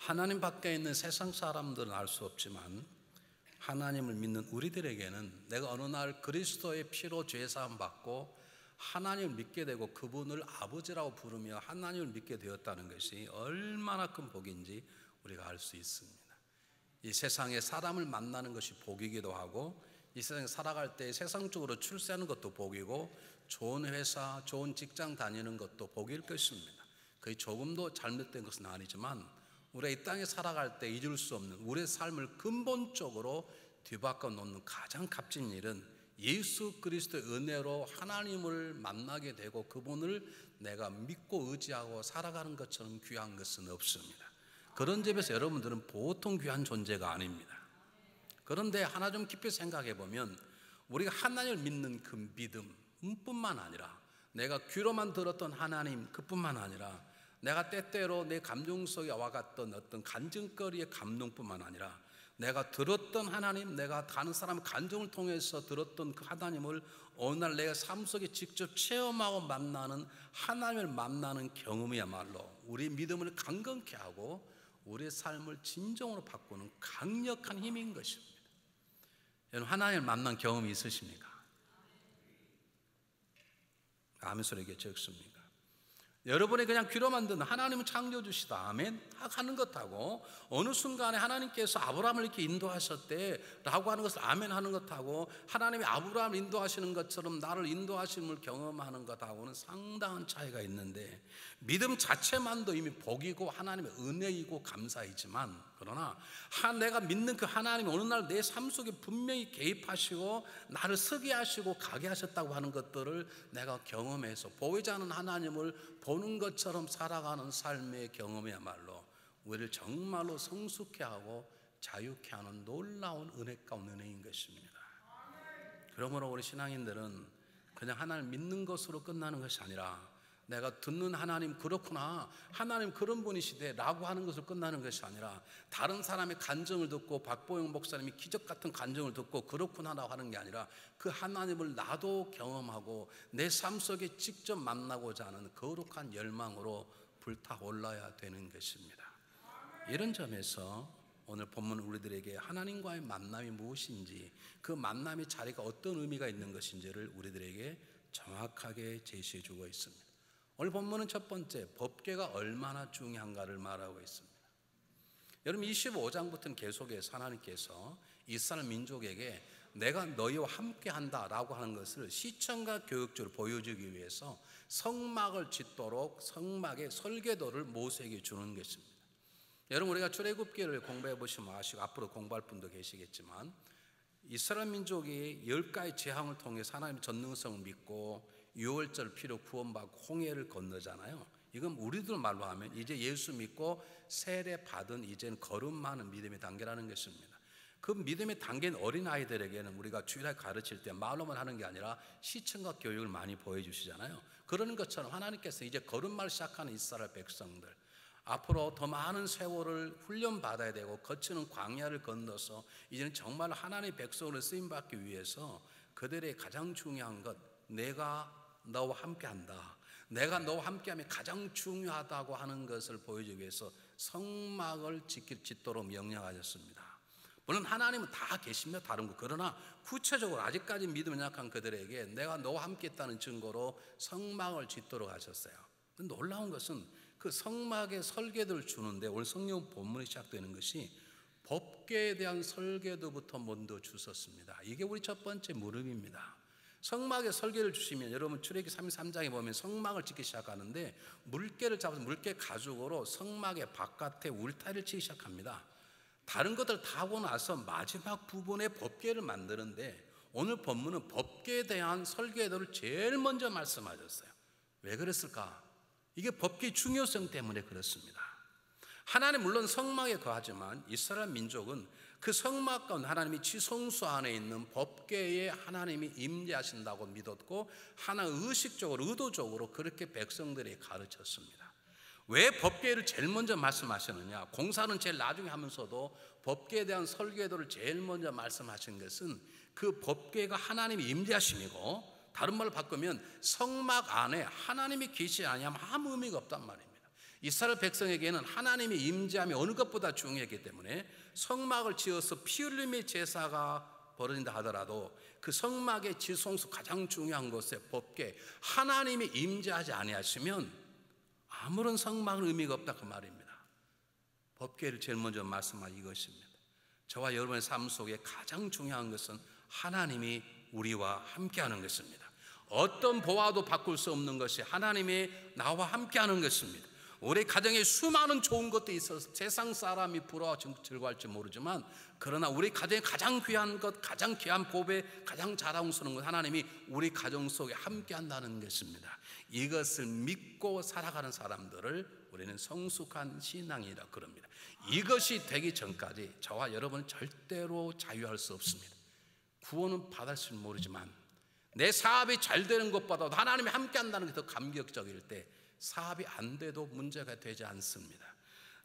하나님 밖에 있는 세상 사람들은 알 수 없지만 하나님을 믿는 우리들에게는 내가 어느 날 그리스도의 피로 죄사함 받고 하나님을 믿게 되고 그분을 아버지라고 부르며 하나님을 믿게 되었다는 것이 얼마나 큰 복인지 우리가 알 수 있습니다. 이 세상에 사람을 만나는 것이 복이기도 하고 이 세상에 살아갈 때 세상적으로 출세하는 것도 복이고 좋은 회사, 좋은 직장 다니는 것도 복일 것입니다. 그게 조금도 잘못된 것은 아니지만 우리가 이 땅에 살아갈 때 잊을 수 없는 우리의 삶을 근본적으로 뒤바꿔 놓는 가장 값진 일은 예수 그리스도의 은혜로 하나님을 만나게 되고 그분을 내가 믿고 의지하고 살아가는 것처럼 귀한 것은 없습니다. 그런 점에서 여러분들은 보통 귀한 존재가 아닙니다. 그런데 하나 좀 깊이 생각해 보면 우리가 하나님을 믿는 그 믿음뿐만 아니라 내가 귀로만 들었던 하나님 그뿐만 아니라 내가 때때로 내 감정 속에 와갔던 어떤 간증거리의 감동뿐만 아니라 내가 들었던 하나님, 내가 다른 사람의 감정을 통해서 들었던 그 하나님을 어느 날 내가 삶 속에 직접 체험하고 만나는 하나님을 만나는 경험이야말로 우리 믿음을 강건케 하고 우리의 삶을 진정으로 바꾸는 강력한 힘인 것입니다. 여러분 하나님을 만난 경험이 있으십니까? 아멘 소리가 적습니까? 여러분이 그냥 귀로만 듣는 하나님은 창조주시다 아멘 하는 것하고 어느 순간에 하나님께서 아브라함을 이렇게 인도하셨대 라고 하는 것을 아멘 하는 것하고 하나님이 아브라함을 인도하시는 것처럼 나를 인도하심을 경험하는 것하고는 상당한 차이가 있는데 믿음 자체만도 이미 복이고 하나님의 은혜이고 감사이지만 그러나 내가 믿는 그 하나님이 어느 날 내 삶 속에 분명히 개입하시고 나를 서게 하시고 가게 하셨다고 하는 것들을 내가 경험해서 보이지 않는 하나님을 보는 것처럼 살아가는 삶의 경험이야말로 우리를 정말로 성숙해 하고 자유케 하는 놀라운 은혜 가운 은혜인 것입니다. 그러므로 우리 신앙인들은 그냥 하나님을 믿는 것으로 끝나는 것이 아니라 내가 듣는 하나님 그렇구나 하나님 그런 분이시대 라고 하는 것으로 끝나는 것이 아니라 다른 사람의 간증을 듣고 박보영 목사님이 기적 같은 간증을 듣고 그렇구나 라고 하는 게 아니라 그 하나님을 나도 경험하고 내 삶 속에 직접 만나고자 하는 거룩한 열망으로 불타올라야 되는 것입니다. 이런 점에서 오늘 본문 우리들에게 하나님과의 만남이 무엇인지 그 만남의 자리가 어떤 의미가 있는 것인지를 우리들에게 정확하게 제시해 주고 있습니다. 오늘 본문은 첫 번째 법궤가 얼마나 중요한가를 말하고 있습니다. 여러분 25장부터는 계속해서 하나님께서 이스라엘 민족에게 내가 너희와 함께 한다라고 하는 것을 시청과 교육적으로 보여주기 위해서 성막을 짓도록 성막의 설계도를 모세에게 주는 것입니다. 여러분 우리가 출애굽기를 공부해 보시면 아시고 앞으로 공부할 분도 계시겠지만 이스라엘 민족이 10가지 재앙을 통해서 하나님의 전능성을 믿고 유월절 피로 구원받고 홍해를 건너잖아요. 이건 우리들 말로 하면 이제 예수 믿고 세례 받은 이제는 걸음마는 믿음의 단계라는 것입니다. 그 믿음의 단계인 어린아이들에게는 우리가 주일날 가르칠 때 말로만 하는 게 아니라 시청과 교육을 많이 보여주시잖아요. 그러는 것처럼 하나님께서 이제 걸음마를 시작하는 이스라엘 백성들 앞으로 더 많은 세월을 훈련받아야 되고 거치는 광야를 건너서 이제는 정말 하나님의 백성으로 쓰임받기 위해서 그들의 가장 중요한 것 내가 너와 함께한다. 내가 너와 함께하면 가장 중요하다고 하는 것을 보여주기 위해서 성막을 짓도록 명령하셨습니다. 물론 하나님은 다 계시며 다른 것 그러나 구체적으로 아직까지 믿음이 약한 그들에게 내가 너와 함께 있다는 증거로 성막을 짓도록 하셨어요. 놀라운 것은 그 성막의 설계도를 주는데 오늘 성경 본문이 시작되는 것이 법궤에 대한 설계도부터 먼저 주셨습니다. 이게 우리 첫 번째 무릎입니다. 성막의 설계를 주시면 여러분 출애굽기 33장에 보면 성막을 짓기 시작하는데 물개를 잡아서 물개 가죽으로 성막의 바깥에 울타리를 치기 시작합니다. 다른 것들 다 하고 나서 마지막 부분에 법궤를 만드는데 오늘 본문은 법궤에 대한 설계도를 제일 먼저 말씀하셨어요. 왜 그랬을까? 이게 법궤의 중요성 때문에 그렇습니다. 하나님 물론 성막에 거하지만 이스라엘 민족은 그 성막 가운데 하나님이 지성소 안에 있는 법궤에 하나님이 임재하신다고 믿었고 하나 의식적으로 의도적으로 그렇게 백성들이 가르쳤습니다. 왜 법궤를 제일 먼저 말씀하셨느냐? 공사는 제일 나중에 하면서도 법궤에 대한 설계도를 제일 먼저 말씀하신 것은 그 법궤가 하나님이 임재하심이고 다른 말로 바꾸면 성막 안에 하나님이 계시지 아니하면 아무 의미가 없단 말입니다. 이스라엘 백성에게는 하나님의 임재함이 어느 것보다 중요했기 때문에 성막을 지어서 피 흘림의 제사가 벌어진다 하더라도 그 성막의 지성소 가장 중요한 것에 법궤, 하나님이 임재하지 아니하시면 아무런 성막은 의미가 없다 그 말입니다. 법궤를 제일 먼저 말씀한 이것입니다. 저와 여러분의 삶 속에 가장 중요한 것은 하나님이 우리와 함께하는 것입니다. 어떤 보아도 바꿀 수 없는 것이 하나님이 나와 함께하는 것입니다. 우리 가정에 수많은 좋은 것도 있어서 세상 사람이 부러워 즐거워할지 모르지만, 그러나 우리 가정에 가장 귀한 것, 가장 귀한 보배, 가장 자랑스러운 것, 하나님이 우리 가정 속에 함께한다는 것입니다. 이것을 믿고 살아가는 사람들을 우리는 성숙한 신앙이라 그럽니다. 이것이 되기 전까지 저와 여러분은 절대로 자유할 수 없습니다. 구원은 받을 수 모르지만 내 사업이 잘 되는 것보다도 하나님이 함께한다는 게 더 감격적일 때 사업이 안 돼도 문제가 되지 않습니다.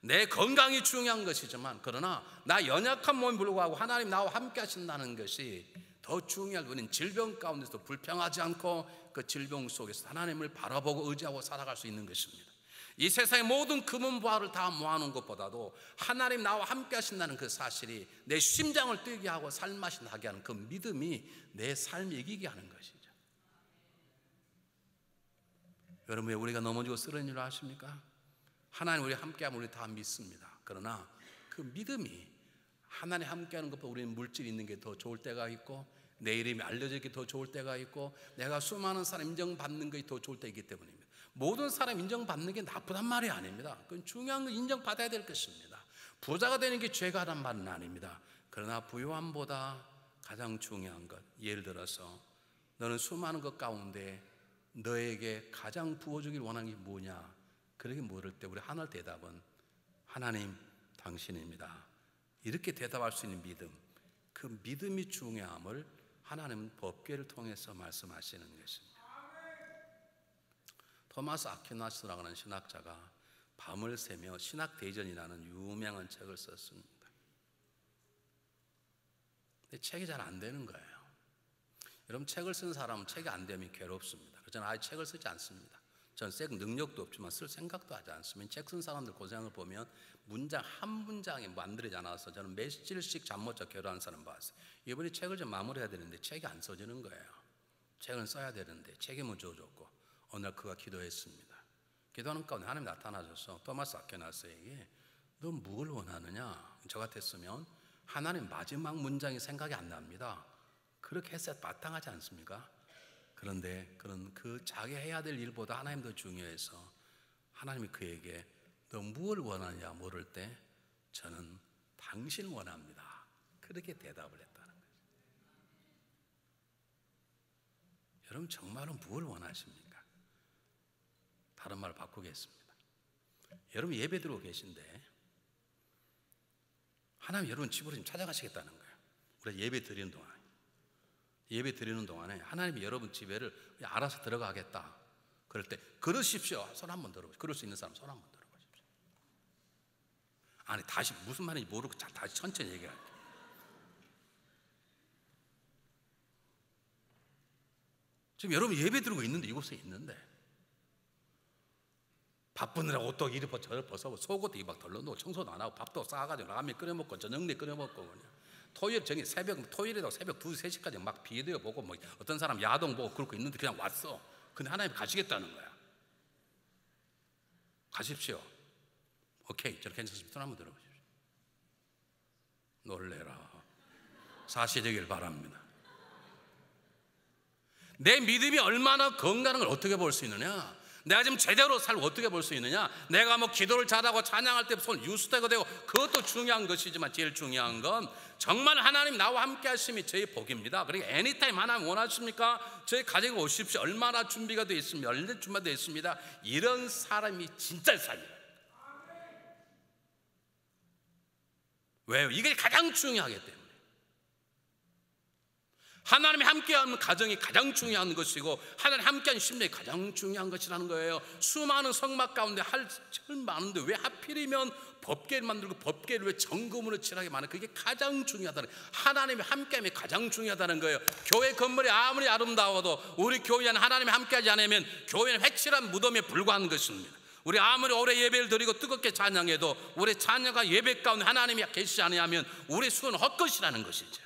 내 건강이 중요한 것이지만, 그러나 나 연약한 몸에 불구하고 하나님 나와 함께 하신다는 것이 더 중요한, 우리는 질병 가운데서 불평하지 않고 그 질병 속에서 하나님을 바라보고 의지하고 살아갈 수 있는 것입니다. 이 세상의 모든 금은 보화를 다 모아놓은 것보다도 하나님 나와 함께 하신다는 그 사실이 내 심장을 뛰게 하고 살맛이 나게 하는 그 믿음이 내 삶을 이기게 하는 것이죠. 여러분, 왜 우리가 넘어지고 쓰러진 줄 아십니까? 하나님 우리 함께하면 우리 다 믿습니다. 그러나 그 믿음이 하나님 함께하는 것보다 우리는 물질이 있는 게 더 좋을 때가 있고, 내 이름이 알려지기 더 좋을 때가 있고, 내가 수많은 사람 인정받는 것이 더 좋을 때이기 때문입니다. 모든 사람 인정받는 게 나쁘단 말이 아닙니다. 그건 중요한 건 인정받아야 될 것입니다. 부자가 되는 게 죄가란 말은 아닙니다. 그러나 부요함보다 가장 중요한 것, 예를 들어서 너는 수많은 것 가운데 너에게 가장 부어주길 원하는 게 뭐냐, 그렇게 물을 때 우리 하나의 대답은 하나님 당신입니다. 이렇게 대답할 수 있는 믿음, 그 믿음이 중요함을 하나님은 법궤를 통해서 말씀하시는 것입니다. 토마스 아퀴나스라고 하는 신학자가 밤을 새며 신학대전이라는 유명한 책을 썼습니다. 근데 책이 잘 안 되는 거예요. 여러분, 책을 쓴 사람은 책이 안 되면 괴롭습니다. 저는 아예 책을 쓰지 않습니다. 저는 쓸 능력도 없지만 쓸 생각도 하지 않습니다. 책 쓴 사람들 고생을 보면 문장 한 문장이 만들어지지 않아서 저는 며칠씩 잠 못 자 괴로워하는 사람 봤어요. 이번에 책을 좀 마무리해야 되는데 책이 안 써지는 거예요. 책은 써야 되는데 책이 먼저 줬고, 어느 날 그가 기도했습니다. 기도하는 가운데 하나님이 나타나셔서 토마스 아퀴나스에게 너 뭘 원하느냐? 저 같았으면 하나님 마지막 문장이 생각이 안 납니다. 그렇게 했어야 마땅하지 않습니까? 그런데 그런 그 자기 해야 될 일보다 하나님 더 중요해서 하나님이 그에게 너 무엇을 원하냐 물을 때 저는 당신을 원합니다. 그렇게 대답을 했다는 거죠. 여러분, 정말로 무엇을 원하십니까? 다른 말을 바꾸겠습니다. 여러분 예배 드리고 계신데 하나님 여러분 집으로 지금 찾아가시겠다는 거예요. 우리가 예배 드리는 동안에 하나님이 여러분 집에를 알아서 들어가겠다. 그럴 때 그러십시오. 손 한번 들어보십시오. 그럴 수 있는 사람 손 한번 들어보십시오. 아니, 다시 무슨 말인지 모르고 다시 천천히 얘기할게요. 지금 여러분 예배 드리고 있는데, 이곳에 있는데 바쁘느라 옷도 이리 벗어 속옷도 막 덜러놓고 청소도 안 하고 밥도 싸가지고 라면 끓여 먹고 저녁내 끓여 먹고 그냥 토요일 저기 토요일에도 새벽 2, 3시까지 막 비디오 보고 뭐 어떤 사람 야동 보고 그러고 있는데 그냥 왔어. 근데 하나님 가시겠다는 거야. 가십시오. 오케이, 저렇게 괜찮습니다. 손 한번 들어보십시오. 놀래라. 사실이길 바랍니다. 내 믿음이 얼마나 건강한 걸 어떻게 볼 수 있느냐? 내가 지금 제대로 살고 어떻게 볼 수 있느냐? 내가 뭐 기도를 잘하고 찬양할 때 손 유스되고 되고 그것도 중요한 것이지만 제일 중요한 건 정말 하나님 나와 함께 하심이 저희 복입니다. 그러니까 애니타임 하나님 원하십니까? 저희 가지고 오십시오. 얼마나 준비가 되어 있습니다. 얼마나 준비가 되어 있습니다. 이런 사람이 진짜 삶이에요. 왜요? 이게 가장 중요하기 때문에. 하나님이 함께하는 가정이 가장 중요한 것이고 하나님 함께하는 심령이 가장 중요한 것이라는 거예요. 수많은 성막 가운데 할 일 많은데 왜 하필이면 법궤를 만들고 법궤를 왜 정금으로 칠하게 만들어? 그게 가장 중요하다는 거예요. 하나님이 함께함이 가장 중요하다는 거예요. 교회 건물이 아무리 아름다워도 우리 교회 안에 하나님이 함께하지 않으면 교회는 획실한 무덤에 불과한 것입니다. 우리 아무리 오래 예배를 드리고 뜨겁게 찬양해도 우리 찬양과 예배 가운데 하나님이 계시지 않으면 우리 수고는 헛것이라는 것이죠.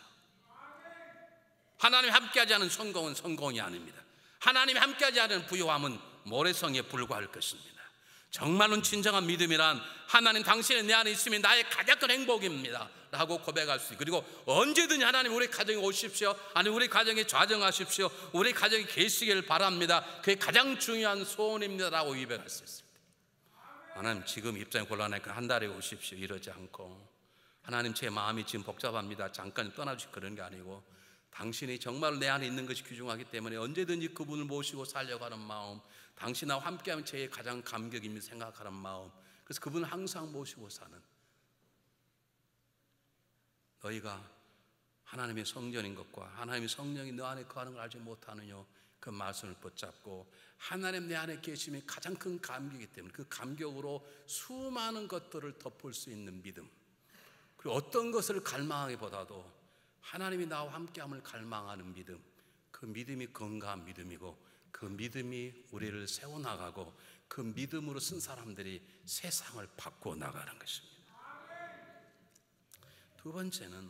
하나님이 함께하지 않은 성공은 성공이 아닙니다. 하나님이 함께하지 않은 부요함은 모래성에 불과할 것입니다. 정말로 진정한 믿음이란 하나님 당신이 내 안에 있으면 나의 가장 큰 행복입니다 라고 고백할 수 있고, 그리고 언제든지 하나님 우리 가정에 오십시오, 아니 우리 가정에 좌정하십시오, 우리 가정에 계시기를 바랍니다, 그게 가장 중요한 소원입니다 라고 고백할 수 있습니다. 하나님 지금 입장이 곤란하니까 한 달에 오십시오 이러지 않고, 하나님 제 마음이 지금 복잡합니다 잠깐 떠나주시고 그런 게 아니고, 당신이 정말 내 안에 있는 것이 귀중하기 때문에 언제든지 그분을 모시고 살려고 하는 마음, 당신하고 함께하면 제 가장 감격입니다 생각하는 마음, 그래서 그분을 항상 모시고 사는, 너희가 하나님의 성전인 것과 하나님의 성령이 너 안에 거하는 걸 알지 못하느냐, 그 말씀을 붙잡고 하나님 내 안에 계심이 가장 큰 감격이기 때문에 그 감격으로 수많은 것들을 덮을 수 있는 믿음, 그리고 어떤 것을 갈망하기보다도 하나님이 나와 함께함을 갈망하는 믿음, 그 믿음이 건강한 믿음이고, 그 믿음이 우리를 세워나가고 그 믿음으로 쓴 사람들이 세상을 바꾸어 나가는 것입니다. 두 번째는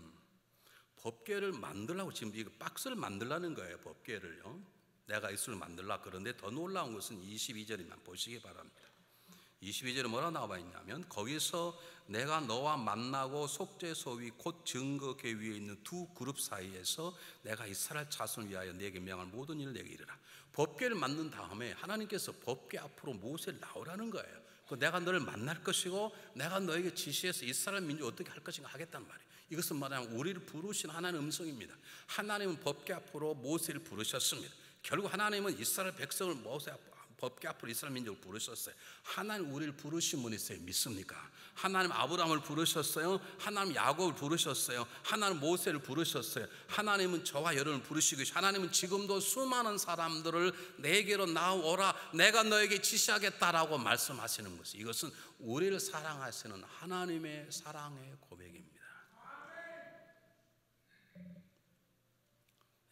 법궤를 만들라고, 지금 이거 박스를 만들라는 거예요. 법궤를요, 내가 예수를 만들라. 그런데 더 놀라운 것은 22절이만 보시기 바랍니다. 22절에 뭐라 나와 있냐면, 거기서 내가 너와 만나고 속죄소위 곧 증거궤 위에 있는 두 그룹 사이에서 내가 이스라엘 자손을 위하여 내게 명할 모든 일을 내게 이르라. 법궤를 만든 다음에 하나님께서 법궤 앞으로 모세를 나오라는 거예요. 내가 너를 만날 것이고 내가 너에게 지시해서 이스라엘 민족 어떻게 할 것인가 하겠단 말이에요. 이것은 말하면 우리를 부르신 하나님의 음성입니다. 하나님은 법궤 앞으로 모세를 부르셨습니다. 결국 하나님은 이스라엘 백성을 모세 법궤 앞으로 이스라엘 민족을 부르셨어요. 하나님 우리를 부르신 분이세요. 믿습니까? 하나님 아브라함을 부르셨어요. 하나님 야곱을 부르셨어요. 하나님 모세를 부르셨어요. 하나님은 저와 여러분을 부르시고, 하나님은 지금도 수많은 사람들을 내게로 나오라, 내가 너에게 지시하겠다라고 말씀하시는 것이, 이것은 우리를 사랑하시는 하나님의 사랑의 고백입니다.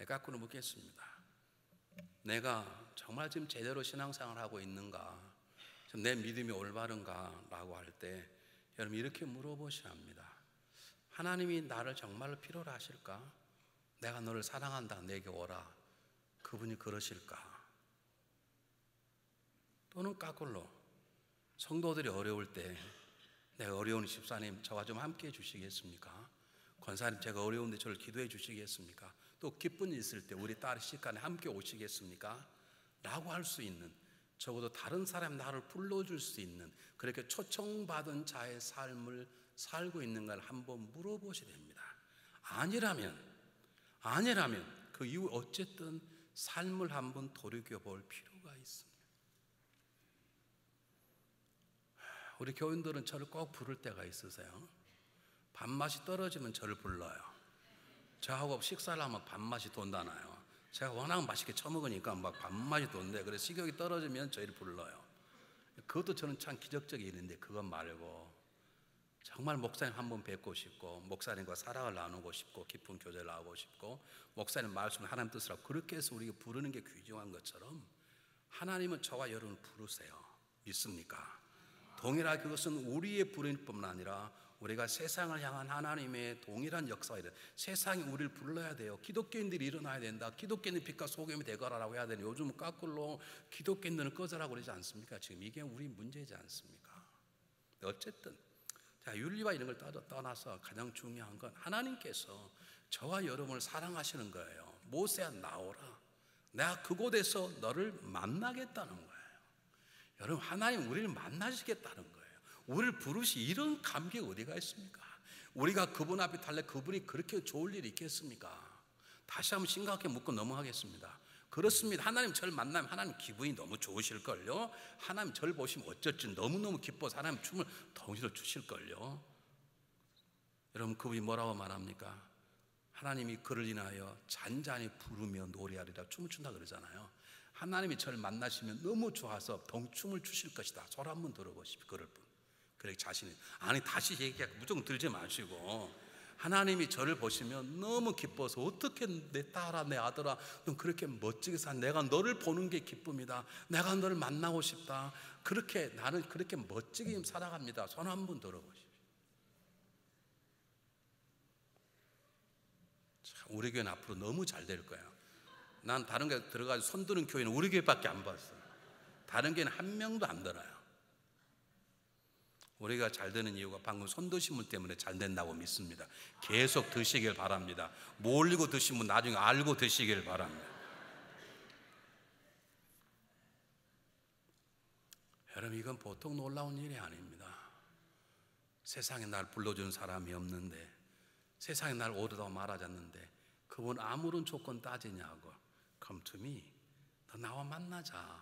거꾸로 묻겠습니다. 내가 정말 지금 제대로 신앙생활을 하고 있는가, 지금 내 믿음이 올바른가 라고 할 때 여러분 이렇게 물어보셔야 합니다. 하나님이 나를 정말로 필요로 하실까? 내가 너를 사랑한다, 내게 오라, 그분이 그러실까? 또는 거꾸로 성도들이 어려울 때, 내가 어려운 집사님 저와 좀 함께 해 주시겠습니까? 권사님 제가 어려운데 저를 기도해 주시겠습니까? 또 기쁜 일 있을 때 우리 딸 시간에 함께 오시겠습니까? 라고 할 수 있는, 적어도 다른 사람 나를 불러줄 수 있는, 그렇게 초청받은 자의 삶을 살고 있는 걸 한번 물어보셔야 됩니다. 아니라면 그 이후 어쨌든 삶을 한번 돌이켜볼 필요가 있습니다. 우리 교인들은 저를 꼭 부를 때가 있으세요. 밥맛이 떨어지면 저를 불러요. 저하고 식사를 하면 밥맛이 돈다나요. 제가 워낙 맛있게 처먹으니까 막 밥맛이 돈대. 그래서 식욕이 떨어지면 저희를 불러요. 그것도 저는 참 기적적인 일인데, 그것 말고 정말 목사님 한번 뵙고 싶고, 목사님과 사랑을 나누고 싶고, 깊은 교제를 하고 싶고, 목사님 말씀을 하나님 뜻을 하고, 그렇게 해서 우리가 부르는 게 귀중한 것처럼 하나님은 저와 여러분을 부르세요. 믿습니까? 동일하게 그것은 우리의 부르는 뿐만 아니라 우리가 세상을 향한 하나님의 동일한 역사가 이래. 세상이 우리를 불러야 돼요. 기독교인들이 일어나야 된다. 기독교인들이 빛과 소금이 되거라라고 해야 되는, 요즘 거꾸로 기독교인들은 꺼져라고 그러지 않습니까? 지금 이게 우리 문제지 않습니까? 어쨌든 자, 윤리와 이런 걸 떠나서 가장 중요한 건 하나님께서 저와 여러분을 사랑하시는 거예요. 모세야 나오라, 내가 그곳에서 너를 만나겠다는 거예요. 여러분, 하나님 우리를 만나시겠다는 거예요. 우리를 부르시, 이런 감격이 어디가 있습니까? 우리가 그분 앞에 달래 그분이 그렇게 좋을 일이 있겠습니까? 다시 한번 심각하게 묻고 넘어가겠습니다. 그렇습니다. 하나님 저를 만나면 하나님 기분이 너무 좋으실걸요. 하나님 저를 보시면 어쩔지 너무너무 기뻐서 하나님 춤을 덩이로 추실걸요. 여러분, 그분이 뭐라고 말합니까? 하나님이 그를 인하여 잔잔히 부르며 노래하리라, 춤을 춘다 그러잖아요. 하나님이 저를 만나시면 너무 좋아서 덩춤을 추실 것이다. 소리 한번 들어보십시오. 그럴 분. 그래 자신이, 아니 다시 얘기하고 무조건 들지 마시고, 하나님이 저를 보시면 너무 기뻐서 어떻게 내 딸아 내 아들아 넌 그렇게 멋지게 산 내가 너를 보는 게 기쁨이다. 내가 너를 만나고 싶다. 그렇게 나는 그렇게 멋지게 살아갑니다. 손 한번 들어보십시오. 우리 교회는 앞으로 너무 잘 될 거야. 난 다른 교회 들어가서 손 드는 교회는 우리 교회밖에 안 봤어요. 다른 교회는 한 명도 안 들어요. 우리가 잘 되는 이유가 방금 손 드신 분 때문에 잘 된다고 믿습니다. 계속 드시길 바랍니다. 몰리고 드신 분 나중에 알고 드시길 바랍니다. 여러분, 이건 보통 놀라운 일이 아닙니다. 세상에 날 불러준 사람이 없는데, 세상에 날 오르다고 말하자는데 그분 아무런 조건 따지냐고. Come to me. 너 나와 만나자.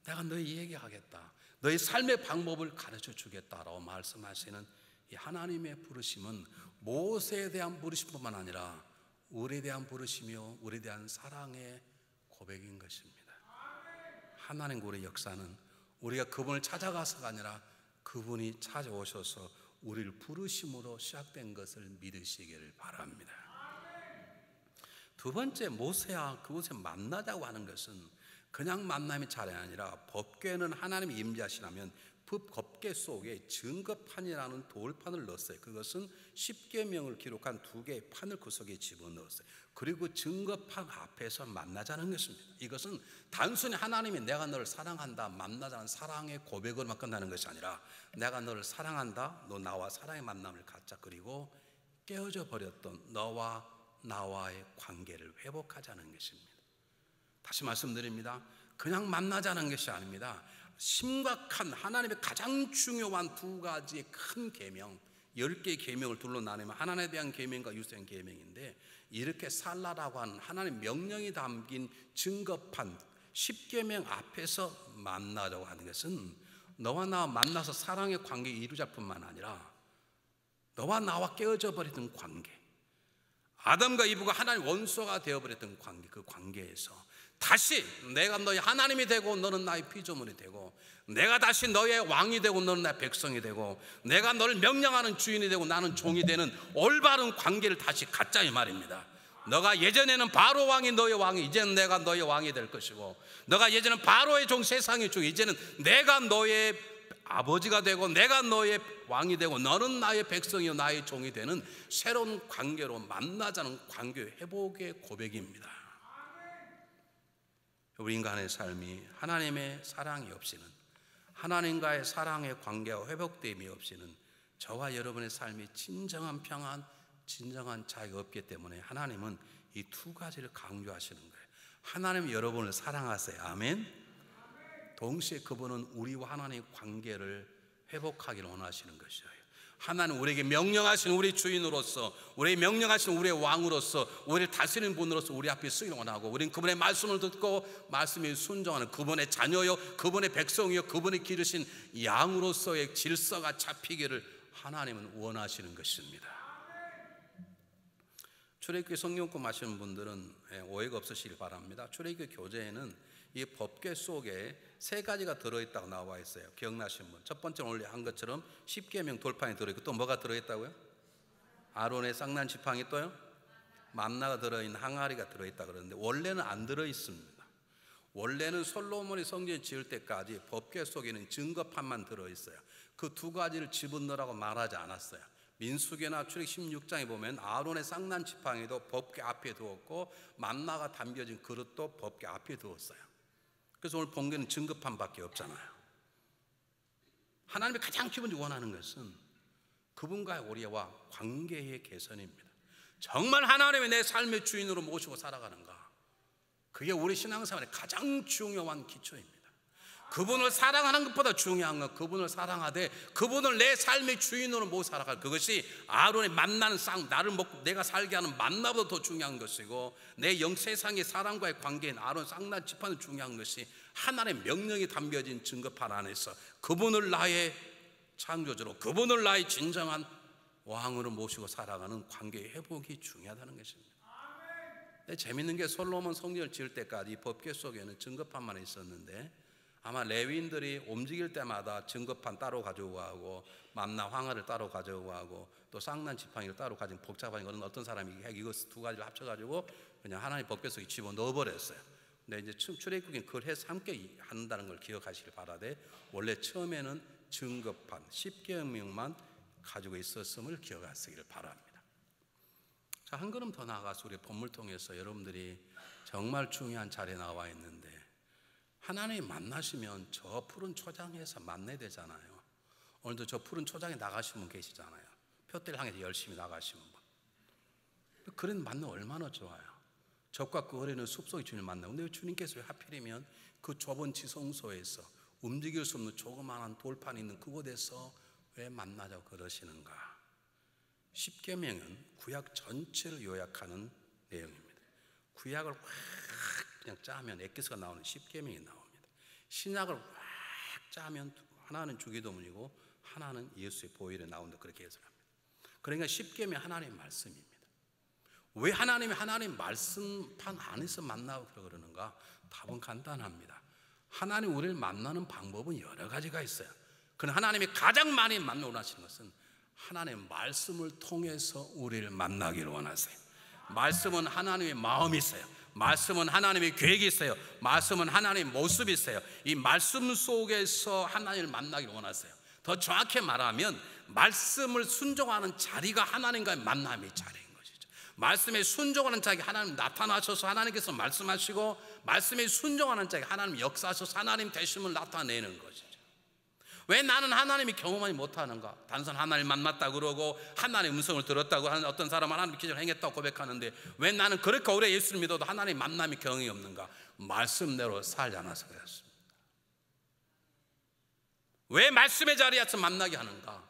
내가 너희 얘기하겠다. 너희 삶의 방법을 가르쳐 주겠다라고 말씀하시는 이 하나님의 부르심은 모세에 대한 부르심뿐만 아니라 우리에 대한 부르심이요 우리에 대한 사랑의 고백인 것입니다. 하나님과 우리의 역사는 우리가 그분을 찾아가서가 아니라 그분이 찾아오셔서 우리를 부르심으로 시작된 것을 믿으시기를 바랍니다. 두 번째, 모세와 그곳에 만나자고 하는 것은 그냥 만남이 잘이 아니라 법궤는 하나님이 임재하시라면 법궤 속에 증거판이라는 돌판을 넣었어요. 그것은 십계명을 기록한 두 개의 판을 그 속에 집어넣었어요. 그리고 증거판 앞에서 만나자는 것입니다. 이것은 단순히 하나님이 내가 너를 사랑한다 만나자는 사랑의 고백으로만 끝나는 것이 아니라 내가 너를 사랑한다, 너 나와 사랑의 만남을 갖자. 그리고 깨어져 버렸던 너와 나와의 관계를 회복하자는 것입니다. 다시 말씀드립니다. 그냥 만나자는 것이 아닙니다. 심각한 하나님의 가장 중요한 두 가지의 큰 계명, 10개의 계명을 둘로 나누면 하나님에 대한 계명과 유수의 계명인데, 이렇게 살라라고 하는 하나님의 명령이 담긴 증거판 10계명 앞에서 만나자고 하는 것은 너와 나와 만나서 사랑의 관계를 이루자 뿐만 아니라 너와 나와 깨어져 버리던 관계, 아담과 이브가 하나님의 원수가 되어버렸던 관계, 그 관계에서 다시 내가 너의 하나님이 되고 너는 나의 피조물이 되고, 내가 다시 너의 왕이 되고 너는 나의 백성이 되고, 내가 너를 명령하는 주인이 되고 나는 종이 되는 올바른 관계를 다시 갖자 이 말입니다. 너가 예전에는 바로 왕이 너의 왕이, 이제는 내가 너의 왕이 될 것이고, 너가 예전에는 바로의 종 세상의 종, 이제는 내가 너의 아버지가 되고 내가 너의 왕이 되고 너는 나의 백성이요 나의 종이 되는 새로운 관계로 만나자는 관계 회복의 고백입니다. 우리 인간의 삶이 하나님의 사랑이 없이는, 하나님과의 사랑의 관계와 회복됨이 없이는 저와 여러분의 삶이 진정한 평안, 진정한 자유가 없기 때문에 하나님은 이 두 가지를 강조하시는 거예요. 하나님은 여러분을 사랑하세요. 아멘. 동시에 그분은 우리와 하나님의 관계를 회복하기를 원하시는 것이에요. 하나님 우리에게 명령하시는 우리 주인으로서, 우리에게 명령하시는 우리의 왕으로서, 우리를 다스리는 분으로서 우리 앞에 쓰기를 원하고, 우리는 그분의 말씀을 듣고 말씀에 순종하는 그분의 자녀요 그분의 백성이요 그분이 기르신 양으로서의 질서가 잡히기를 하나님은 원하시는 것입니다. 출애굽기 성경 공부 하시는 분들은 오해가 없으시길 바랍니다. 출애굽기 교재에는 이 법궤 속에 세 가지가 들어있다고 나와 있어요. 기억나시는 분? 첫 번째 오늘 한 것처럼 십계명 돌판이 들어있고, 또 뭐가 들어있다고요? 아론의 쌍난 지팡이, 또요 만나가 들어있는 항아리가 들어있다 그러는데 원래는 안 들어있습니다. 원래는 솔로몬이 성전 지을 때까지 법궤 속에는 증거판만 들어있어요. 그 두 가지를 집어넣으라고 말하지 않았어요. 민수기나 출애굽기 16장에 보면 아론의 쌍난 지팡이도 법궤 앞에 두었고 만나가 담겨진 그릇도 법궤 앞에 두었어요. 그래서 오늘 본계는 증거판밖에 없잖아요. 하나님이 가장 기본적으로 원하는 것은 그분과의 우리와 관계의 개선입니다. 정말 하나님의 내 삶의 주인으로 모시고 살아가는가, 그게 우리 신앙생활의 가장 중요한 기초입니다. 그분을 사랑하는 것보다 중요한 건 그분을 사랑하되 그분을 내 삶의 주인으로 모시고 살아갈, 그것이 아론의 만나는 나를 먹고 내가 살게 하는 만나보다 더 중요한 것이고, 내 영세상의 사람과의 관계인 아론 쌍난 지팡이는 중요한 것이 하나님의 명령이 담겨진 증거판 안에서 그분을 나의 창조주로, 그분을 나의 진정한 왕으로 모시고 살아가는 관계의 회복이 중요하다는 것입니다. 재밌는 게 솔로몬 성전을 지을 때까지 법궤 속에는 증거판만 있었는데 아마 레위인들이 움직일 때마다 증거판 따로 가져오고 하고 만나 황화를 따로 가져오고 하고 또 쌍난 지팡이를 따로 가진 복잡한 거는 어떤 사람이 이거 두 가지를 합쳐가지고 그냥 하나님 법궤 속에 집어 넣어버렸어요. 근데 이제 출애굽기는 그걸 해서 함께 한다는 걸 기억하시길 바라되 원래 처음에는 증거판 10계명만 가지고 있었음을 기억하시기를 바랍니다. 자, 한 걸음 더 나아가서 우리 본문을 통해서 여러분들이 정말 중요한 자리에 나와 있는데 하나님 만나시면 저 푸른 초장에서 만나야 되잖아요. 오늘도 저 푸른 초장에 나가신 분 계시잖아요. 표대를 향해서 열심히 나가시는 분. 그런 만나 얼마나 좋아요. 적과 그 어린은 숲속에 주님을 만나고 근데 주님께서 왜 하필이면 그 좁은 지성소에서 움직일 수 없는 조그마한 돌판이 있는 그곳에서 왜 만나자고 그러시는가? 십계명은 구약 전체를 요약하는 내용입니다. 구약을 확 그냥 짜면 엑기스가 나오는 십계명이 나옵니다. 신약을 확 짜면 하나는 주기도문이고 하나는 예수의 보혈에 나온다 그렇게 해석합니다. 그러니까 십계명 하나님의 말씀입니다. 왜 하나님이 하나님 말씀판 안에서 만나고 그러는가? 답은 간단합니다. 하나님 우리를 만나는 방법은 여러 가지가 있어요. 그러나 하나님이 가장 많이 만나 원하시는 것은 하나님의 말씀을 통해서 우리를 만나기를 원하세요. 말씀은 하나님의 마음이 있어요. 말씀은 하나님의 계획이 있어요. 말씀은 하나님의 모습이 있어요. 이 말씀 속에서 하나님을 만나기를 원하세요. 더 정확히 말하면 말씀을 순종하는 자리가 하나님과의 만남의 자리인 것이죠. 말씀에 순종하는 자에게 하나님 나타나셔서 하나님께서 말씀하시고 말씀에 순종하는 자에게 하나님 역사하셔서 하나님 되심을 나타내는 것이죠. 왜 나는 하나님이 경험하지 못하는가? 단순 하나님 만났다 그러고 하나님의 음성을 들었다고 하는 어떤 사람은 하나님 기적을 행했다고 고백하는데 왜 나는 그렇게 오래 예수를 믿어도 하나님 만남의 경험이 없는가? 말씀대로 살지 않아서 그렇습니다. 왜 말씀의 자리에서 만나게 하는가?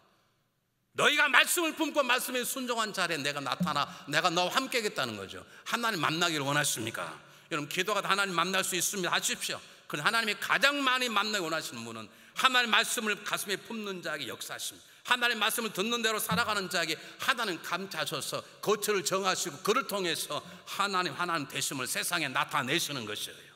너희가 말씀을 품고 말씀에 순종한 자리에 내가 나타나 내가 너와 함께 하겠다는 거죠. 하나님 만나기를 원하십니까? 여러분 기도가 하나님 만날 수 있습니다. 하십시오. 그런데 하나님이 가장 많이 만나기 원하시는 분은 하나님의 말씀을 가슴에 품는 자에게 역사하십니다. 하나님의 말씀을 듣는 대로 살아가는 자에게 하나님 감싸셔서 거처를 정하시고 그를 통해서 하나님 되심을 세상에 나타내시는 것이에요.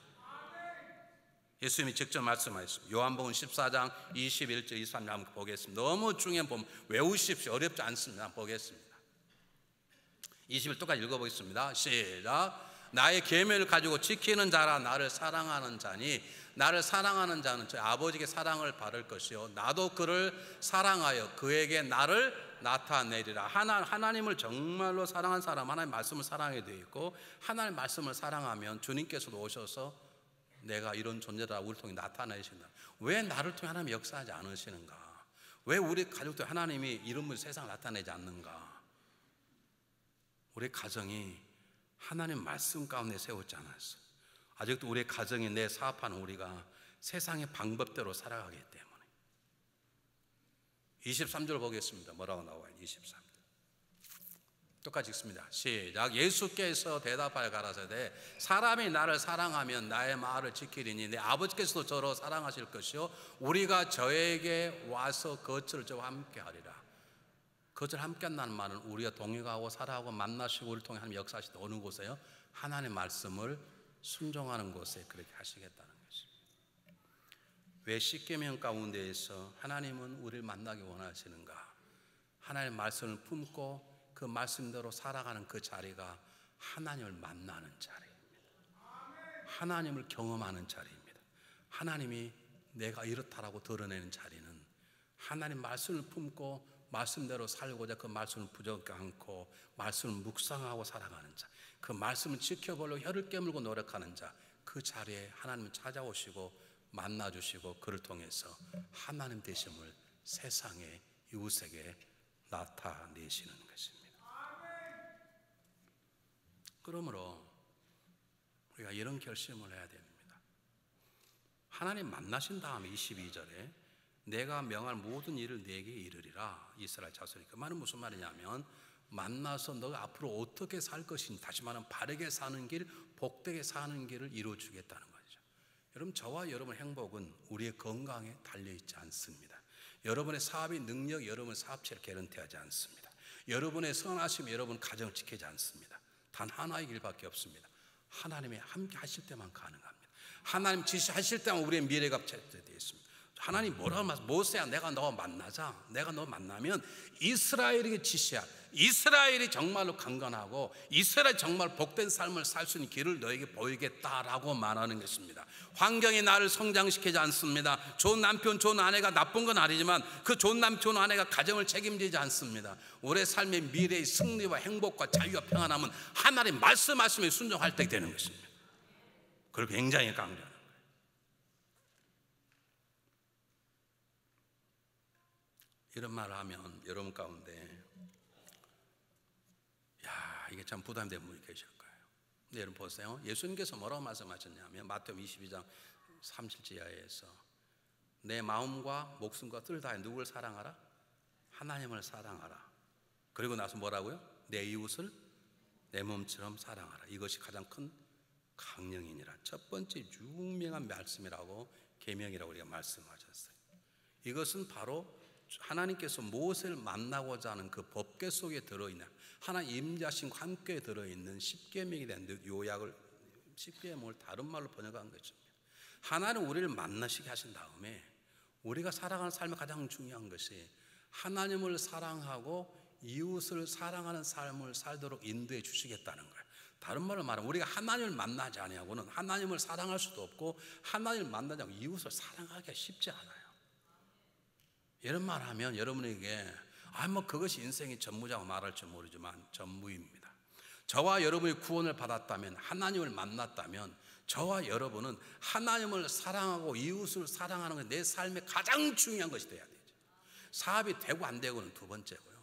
예수님이 직접 말씀하셨습니다. 요한복음 14장 21절 23절 한번 보겠습니다. 너무 중요한 부분 외우십시오. 어렵지 않습니다. 한번 보겠습니다. 21절까지 읽어보겠습니다. 시작. 나의 계명을 가지고 지키는 자라 나를 사랑하는 자니 나를 사랑하는 자는 저 아버지께 사랑을 받을 것이요 나도 그를 사랑하여 그에게 나를 나타내리라. 하나님을 정말로 사랑한 사람 하나님 말씀을 사랑하게 되어 있고 하나님 말씀을 사랑하면 주님께서도 오셔서 내가 이런 존재다 우리 통해 나타내신다. 왜 나를 통해 하나님이 역사하지 않으시는가? 왜 우리 가족들 하나님이 이런 분 세상을 나타내지 않는가? 우리 가정이 하나님 말씀 가운데 세웠지 않았어. 아직도 우리 가정이 내 사업하는 우리가 세상의 방법대로 살아가기 때문에. 23절 보겠습니다. 뭐라고 나와요? 23절 똑같이 읽습니다. 시작. 예수께서 대답하여 가라사대 사람이 나를 사랑하면 나의 말을 지키리니 내 아버지께서도 저로 사랑하실 것이요 우리가 저에게 와서 거처를 저와 함께 하리라. 거처를 함께 한다는 말은 우리가 동행하고 살아가고 만나시고 우리를 통해 하나님 역사하시다 어느 곳에요? 하나님의 말씀을 순종하는 곳에 그렇게 하시겠다는 것입니다. 왜 십계명 가운데에서 하나님은 우리를 만나기 원하시는가? 하나님의 말씀을 품고 그 말씀대로 살아가는 그 자리가 하나님을 만나는 자리입니다. 하나님을 경험하는 자리입니다. 하나님이 내가 이렇다라고 드러내는 자리는 하나님 말씀을 품고 말씀대로 살고자 그 말씀을 부정하지 않고 말씀을 묵상하고 살아가는 자, 그 말씀을 지켜보려고 혀를 깨물고 노력하는 자, 그 자리에 하나님은 찾아오시고 만나주시고 그를 통해서 하나님 되심을 세상의 이웃에게 나타내시는 것입니다. 그러므로 우리가 이런 결심을 해야 됩니다. 하나님 만나신 다음에 22절에 내가 명할 모든 일을 네게 이르리라. 이스라엘 자손이 그 말은 무슨 말이냐면 만나서 너가 앞으로 어떻게 살 것인지 다시 말하면 바르게 사는 길, 복되게 사는 길을 이루어주겠다는 거죠. 여러분 저와 여러분의 행복은 우리의 건강에 달려있지 않습니다. 여러분의 사업의 능력, 여러분의 사업체를 개런티하지 않습니다. 여러분의 선하심, 여러분 가정을 지키지 않습니다. 단 하나의 길밖에 없습니다. 하나님이 함께 하실 때만 가능합니다. 하나님 지시하실 때만 우리의 미래가 채택되어 있습니다. 하나님 뭐라고 말씀? 모세야, 내가 너 만나자. 내가 너 만나면 이스라엘에게 지시야. 이스라엘이 정말로 강건하고 이스라엘 정말 복된 삶을 살 수 있는 길을 너에게 보이겠다라고 말하는 것입니다. 환경이 나를 성장시키지 않습니다. 좋은 남편, 좋은 아내가 나쁜 건 아니지만 그 좋은 남편, 좋은 아내가 가정을 책임지지 않습니다. 우리의 삶의 미래의 승리와 행복과 자유와 평안함은 하나님 말씀하심에 순종할 때 되는 것입니다. 그걸 굉장히 강조하는 거예요. 이런 말을 하면 여러분 가운데 이게 참 부담되는 분이 계실 거예요. 근데 여러분 보세요. 예수님께서 뭐라고 말씀하셨냐면 마태복음 22장 37절 이하에서 내 마음과 목숨과 뜻을 다해 누구를 사랑하라? 하나님을 사랑하라. 그리고 나서 뭐라고요? 내 이웃을 내 몸처럼 사랑하라. 이것이 가장 큰 강령이니라. 첫 번째 유명한 말씀이라고 계명이라고 우리가 말씀하셨어요. 이것은 바로 하나님께서 모세를 만나고자 하는 그 법궤 속에 들어있는 하나님 임자신과 함께 들어있는 십계명에 대한 요약을, 십계명을 다른 말로 번역한 것입니다. 하나님 우리를 만나시게 하신 다음에 우리가 살아가는 삶의 가장 중요한 것이 하나님을 사랑하고 이웃을 사랑하는 삶을 살도록 인도해 주시겠다는 거예요. 다른 말로 말하면 우리가 하나님을 만나지 아니하고는 하나님을 사랑할 수도 없고 하나님을 만나지 않고 이웃을 사랑하기가 쉽지 않아요. 이런 말 하면 여러분에게 그것이 인생의 전무라고 말할지 모르지만 전무입니다. 저와 여러분이 구원을 받았다면, 하나님을 만났다면 저와 여러분은 하나님을 사랑하고 이웃을 사랑하는 것이 내 삶의 가장 중요한 것이 돼야 되죠. 사업이 되고 안 되고는 두 번째고요.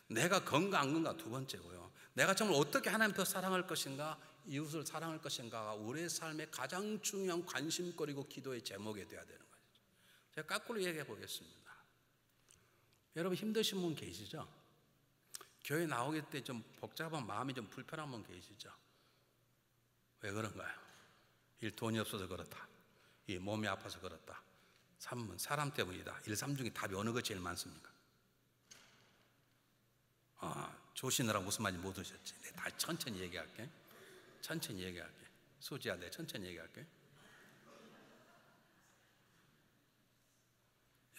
내가 건강 안 건강 두 번째고요. 내가 정말 어떻게 하나님 더 사랑할 것인가, 이웃을 사랑할 것인가가 우리의 삶의 가장 중요한 관심거리고 기도의 제목이 돼야 되는 거죠. 제가 거꾸로 얘기해 보겠습니다. 여러분 힘드신 분 계시죠? 교회 나오기 때 좀 복잡한 마음이 좀 불편한 분 계시죠? 왜 그런가요? 돈이 없어서 그렇다. 몸이 아파서 그렇다. 3번 사람 때문이다. 1, 3 중에 답이 어느 것 제일 많습니까? 조시느라 무슨 말인지 못 드셨지. 내가 다 천천히 얘기할게. 천천히 얘기할게. 수지야, 내가 천천히 얘기할게.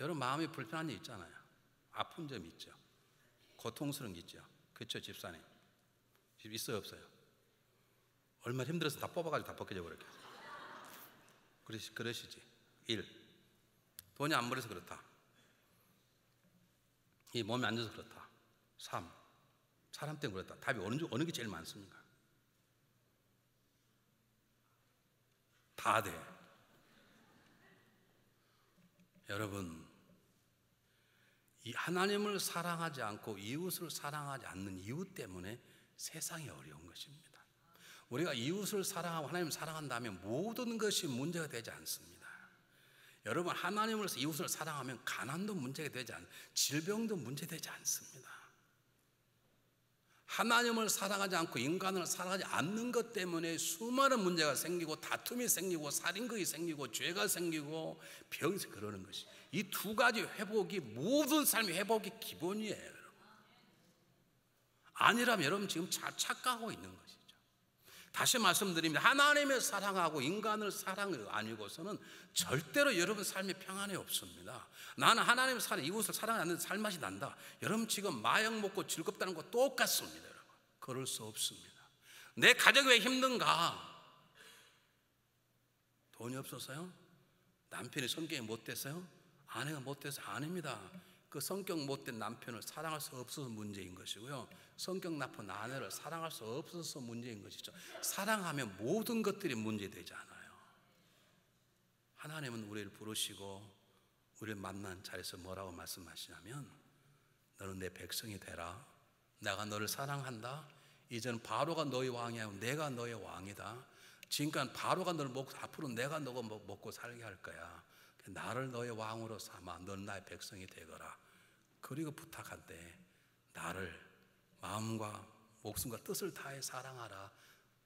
여러분 마음이 불편한 일 있잖아요. 아픈 점 있죠. 고통스러운 게 있죠. 그렇죠, 집사님? 집 있어요, 없어요? 얼마나 힘들어서 다 뽑아가지고 다 벗겨져 버렸겠어. 그러시지. 1. 돈이 안 벌어서 그렇다. 2. 몸이 안 좋아서 그렇다. 3. 사람 때문에 그렇다. 답이 어느 게 제일 많습니까? 다 돼. 여러분, 이 하나님을 사랑하지 않고 이웃을 사랑하지 않는 이유 때문에 세상이 어려운 것입니다. 우리가 이웃을 사랑하고 하나님을 사랑한다면 모든 것이 문제가 되지 않습니다. 여러분 하나님을 이웃을 사랑하면 가난도 문제가 되지 않습니다. 질병도 문제되지 않습니다. 하나님을 사랑하지 않고 인간을 사랑하지 않는 것 때문에 수많은 문제가 생기고 다툼이 생기고 살인극이 생기고 죄가 생기고 병이 그러는 것이 이 두 가지 회복이 모든 삶의 회복의 기본이에요. 여러분. 아니라면 여러분 지금 착각하고 있는 것이죠. 다시 말씀드립니다. 하나님을 사랑하고 인간을 사랑하고 아니고서는 절대로 여러분 삶에 평안이 없습니다. 나는 하나님을 사랑, 이웃을 사랑하지 않는 삶 맛이 난다. 여러분 지금 마약 먹고 즐겁다는 거 똑같습니다. 여러분. 그럴 수 없습니다. 내 가정이 왜 힘든가? 돈이 없어서요? 남편이 성격이 못돼서요? 아내가 못돼서 아닙니다. 그 성격 못된 남편을 사랑할 수 없어서 문제인 것이고요. 성격 나쁜 아내를 사랑할 수 없어서 문제인 것이죠. 사랑하면 모든 것들이 문제되지 않아요. 하나님은 우리를 부르시고 우리를 만난 자리에서 뭐라고 말씀하시냐면 너는 내 백성이 되라. 내가 너를 사랑한다. 이제는 바로가 너의 왕이 아니고 내가 너의 왕이다. 지금까지 바로가 너를 먹고 앞으로 내가 너가 먹고 살게 할 거야. 나를 너의 왕으로 삼아 너는 나의 백성이 되거라. 그리고 부탁한대. 나를 마음과 목숨과 뜻을 다해 사랑하라.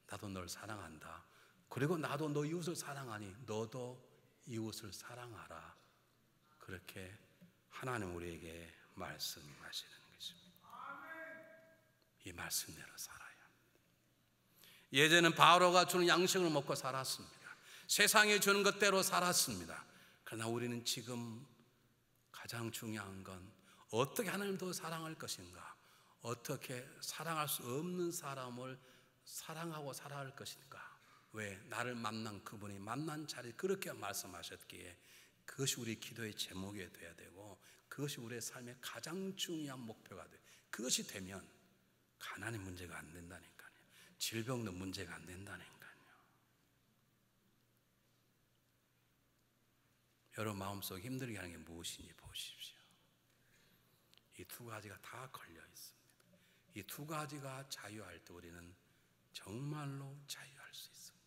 나도 너를 사랑한다. 그리고 나도 너 이웃을 사랑하니 너도 이웃을 사랑하라. 그렇게 하나님 우리에게 말씀하시는 것입니다. 이 말씀대로 살아야 합니다. 예전에는 바로가 주는 양식을 먹고 살았습니다. 세상에 주는 것대로 살았습니다. 그러나 우리는 지금 가장 중요한 건 어떻게 하나님을 더 사랑할 것인가, 어떻게 사랑할 수 없는 사람을 사랑하고 살아갈 것인가. 왜? 나를 만난 그분이 만난 자리 그렇게 말씀하셨기에 그것이 우리 기도의 제목이 돼야 되고, 그것이 우리의 삶의 가장 중요한 목표가 돼. 그것이 되면 가난의 문제가 안 된다니까요. 질병도 문제가 안 된다니까요. 여러분 마음속에 힘들게 하는 게 무엇인지 보십시오. 이 두 가지가 다 걸려 있습니다. 이 두 가지가 자유할 때 우리는 정말로 자유할 수 있습니다.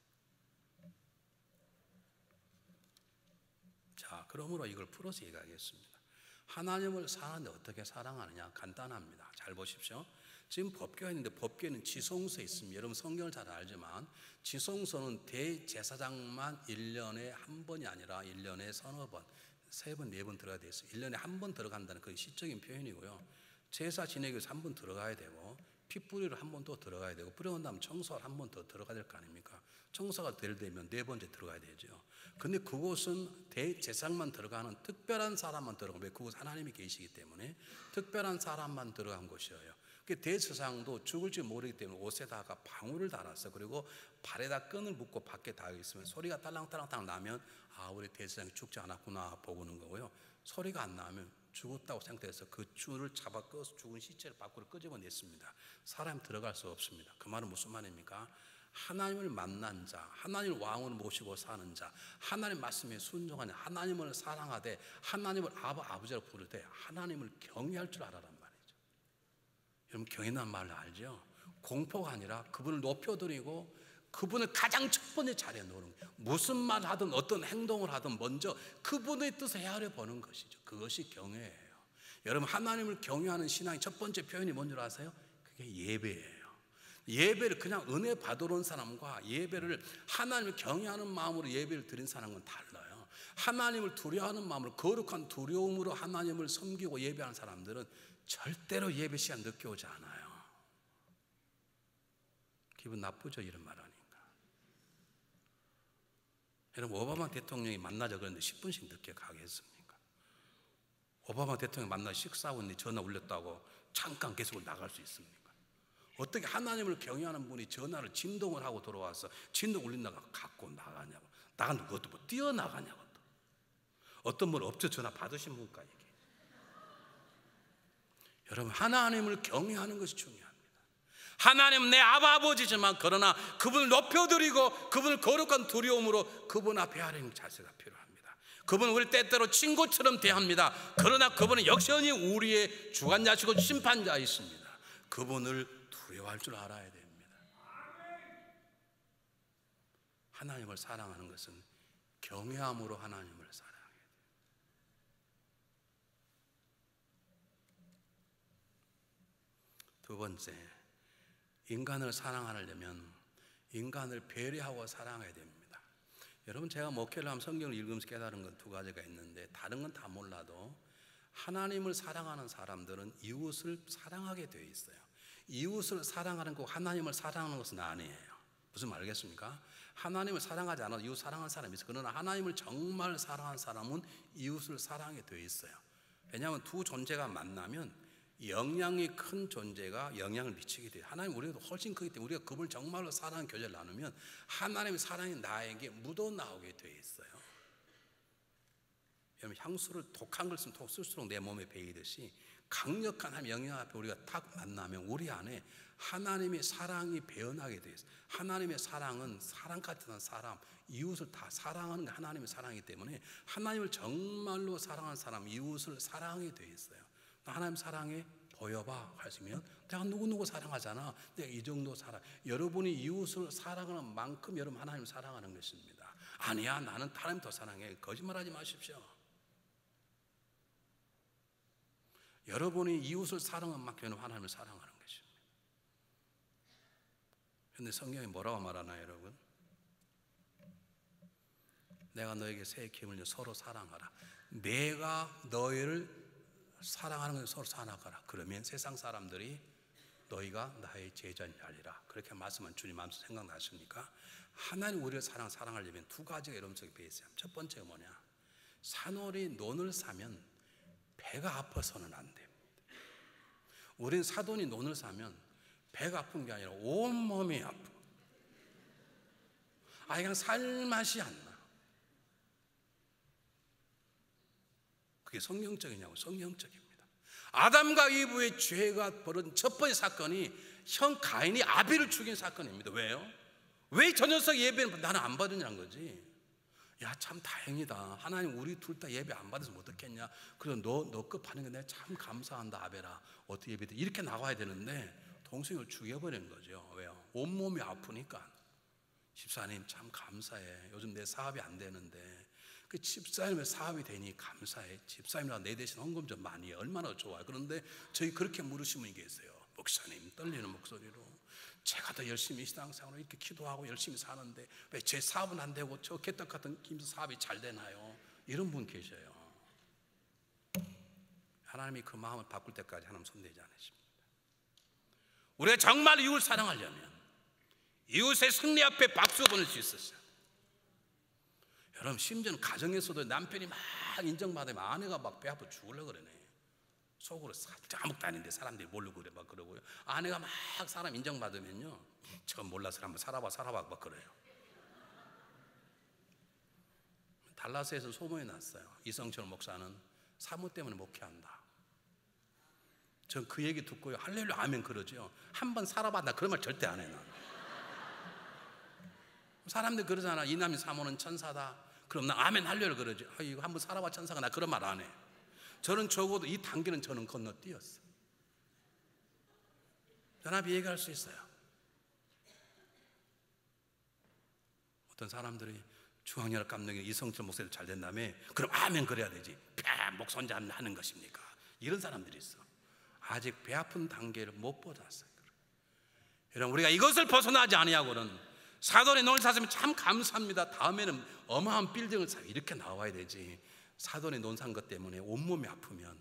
자, 그러므로 이걸 풀어서 얘기하겠습니다. 하나님을 사랑하는데 어떻게 사랑하느냐? 간단합니다. 잘 보십시오. 지금 법궤가 있는데 법궤는 지성소에 있습니다. 여러분 성경을 잘 알지만 지성소는 대제사장만 1년에 한 번이 아니라 1년에 서너 번, 3번, 4번 들어가야 되어 있어요. 1년에 한 번 들어간다는 그 시적인 표현이고요. 제사 지내기 위해서 한 번 들어가야 되고, 피 뿌리로 한 번 또 들어가야 되고, 뿌려온 다음 청소를 한 번 더 들어가야 될 거 아닙니까? 청소가 되면 4번째 들어가야 되죠. 근데 그곳은 대제사장만 들어가는 특별한 사람만 들어가고, 왜? 그곳 하나님이 계시기 때문에 특별한 사람만 들어간 곳이에요. 대제사장도 죽을지 모르기 때문에 옷에다가 방울을 달았어요. 그리고 발에다 끈을 묶고 밖에 닿아 있으면 소리가 딸랑딸랑 나면 아, 우리 대제사장이 죽지 않았구나 보고는 거고요. 소리가 안 나면 죽었다고 생각해서 그 줄을 잡아 끄서 죽은 시체를 밖으로 끄집어냈습니다. 사람 들어갈 수 없습니다. 그 말은 무슨 말입니까? 하나님을 만난 자, 하나님을 왕으로 모시고 사는 자, 하나님 말씀에 순종하는, 하나님을 사랑하되 하나님을 아버지라고 부를 때 하나님을 경외할 줄 알아란 말이에요. 여러분 경외라는 말을 알죠? 공포가 아니라 그분을 높여드리고 그분을 가장 첫 번째 자리에 놓는 거예요. 무슨 말 하든 어떤 행동을 하든 먼저 그분의 뜻을 헤아려 보는 것이죠. 그것이 경외예요. 여러분 하나님을 경외하는 신앙의 첫 번째 표현이 뭔지 아세요? 그게 예배예요. 예배를 그냥 은혜 받으러 온 사람과 예배를 하나님을 경외하는 마음으로 예배를 드린 사람은 달라요. 하나님을 두려워하는 마음으로 거룩한 두려움으로 하나님을 섬기고 예배하는 사람들은 절대로 예배 시간 늦게 오지 않아요. 기분 나쁘죠? 이런 말 하니까. 여러분 오바마 대통령이 만나자 그랬는데 10분씩 늦게 가겠습니까? 오바마 대통령 만나 식사하고 있는데 전화 울렸다고 잠깐 계속 나갈 수 있습니까? 어떻게 하나님을 경외하는 분이 전화를 진동을 하고 들어와서 진동 울린다가 갖고 나가냐고. 나가는 것도 뭐 뛰어나가냐고. 또 어떤 분 업체 전화 받으신 분과 얘기해. 여러분 하나님을 경외하는 것이 중요합니다. 하나님은 내 아버지지만 그러나 그분을 높여드리고 그분을 거룩한 두려움으로 그분 앞에 하는 자세가 필요합니다. 그분은 우리 때때로 친구처럼 대합니다. 그러나 그분은 역시 우리의 주관자시고 심판자이십니다. 그분을 두려워할 줄 알아야 됩니다. 하나님을 사랑하는 것은 경외함으로 하나님을 사랑해야 돼요. 두 번째, 인간을 사랑하려면 인간을 배려하고 사랑해야 됩니다. 여러분 제가 목회를 하면 성경을 읽으면서 깨달은 건 두 가지가 있는데 다른 건 다 몰라도 하나님을 사랑하는 사람들은 이웃을 사랑하게 되어 있어요. 이웃을 사랑하는 거 하나님을 사랑하는 것은 아니에요. 무슨 말 알겠습니까? 하나님을 사랑하지 않아도 이웃 사랑하는 사람이 있어요. 그러나 하나님을 정말 사랑하는 사람은 이웃을 사랑하게 되어 있어요. 왜냐하면 두 존재가 만나면 영향이 큰 존재가 영향을 미치게 돼요. 하나님 우리가 훨씬 크기 때문에 우리가 그분을 정말로 사랑하는 교제를 나누면 하나님의 사랑이 나에게 묻어나오게 되어 있어요. 여러분 향수를 독한 걸 쓰면 쓸수록 내 몸에 배이듯이 강력한 하나님의 영향 앞에 우리가 딱 만나면 우리 안에 하나님의 사랑이 배어나게 되어 있어요. 하나님의 사랑은 사랑 같은 사람, 이웃을 다 사랑하는 게 하나님의 사랑이기 때문에 하나님을 정말로 사랑하는 사람, 이웃을 사랑하게 되어 있어요. 하나님 사랑에 보여봐 하시면 내가 누구누구 사랑하잖아. 내가 이 정도 사랑. 여러분이 이웃을 사랑하는 만큼 여러분 하나님을 사랑하는 것입니다. 아니야 나는 하나님 더 사랑해. 거짓말하지 마십시오. 여러분이 이웃을 사랑하는 만큼 하나님을 사랑하는 것입니다. 그런데 성경이 뭐라고 말하나요 여러분? 내가 너에게 새 계명을 서로 사랑하라. 내가 너희를 사랑하는 것을 서로 사랑하라. 그러면 세상 사람들이 너희가 나의 제자니 알리라. 그렇게 말씀한 주님 마음속 생각나십니까? 하나님 우리를 사랑하려면 두 가지가 여러분 속에 배어 있어요. 첫 번째가 뭐냐? 사돌이 논을 사면 배가 아파서는 안 됩니다. 우린 사돈이 논을 사면 배가 아픈 게 아니라 온몸이 아프고 그냥 살맛이 안 나. 그게 성경적이냐고? 성경적입니다. 아담과 이브의 죄가 벌어진 첫 번째 사건이 형 가인이 아벨을 죽인 사건입니다. 왜요? 왜 저 녀석 예배는 나는 안 받으냐는 거지. 야, 참 다행이다. 하나님 우리 둘 다 예배 안 받아서 어떻겠냐. 그래서 너 급하는 게 내가 참 감사한다 아벨아. 어떻게 예배돼? 이렇게 나와야 되는데 동생을 죽여버리는 거죠. 왜요? 온몸이 아프니까. 집사님 참 감사해. 요즘 내 사업이 안 되는데 그 집사님의 사업이 되니 감사해. 집사님이랑 내 대신 헌금 좀 많이 해. 얼마나 좋아요. 그런데 저희 그렇게 물으신 분이 계세요. 목사님, 떨리는 목소리로 제가 더 열심히 신앙생활로 이렇게 기도하고 열심히 사는데 왜 제 사업은 안 되고 저 개떡 같은 김 사업이 잘 되나요? 이런 분 계셔요. 하나님이 그 마음을 바꿀 때까지 하나님 손대지 않으십니다. 우리가 정말 이웃을 사랑하려면 이웃의 승리 앞에 박수 보낼 수 있었어요. 여러분, 심지어는 가정에서도 남편이 막 인정받으면 아내가 막 배 아파 죽으려고 그러네. 속으로 살짝 아무것도 아닌데 사람들이 모르고 그래 막 그러고요. 아내가 막 사람 인정받으면요, 저 몰라서 한번 살아봐 막 그래요. 달라스에서 소문이 났어요. 이성철 목사는 사모 때문에 목회한다. 전 그 얘기 듣고요, 할렐루야 아멘 그러죠. 한번 살아봐. 나 그런 말 절대 안 해. 나. 사람들 그러잖아. 이남이 사모는 천사다. 그럼 나 아멘 할렐루야 그러지. 이거 한번 살아봐 천사가. 나 그런 말 안 해. 저는 적어도 이 단계는 저는 건너뛰었어요. 연합이 얘기할 수 있어요. 어떤 사람들이 중앙연합 감독이 이성철 목사님 잘 된다며 그럼 아멘 그래야 되지. 목선자 하는 것입니까? 이런 사람들이 있어. 아직 배 아픈 단계를 못 벗었어요. 여러분, 우리가 이것을 벗어나지 아니하고는 사돈의 논을 샀으면 참 감사합니다. 다음에는 어마어마한 빌딩을 사 이렇게 나와야 되지. 사돈의 논 산 것 때문에 온몸이 아프면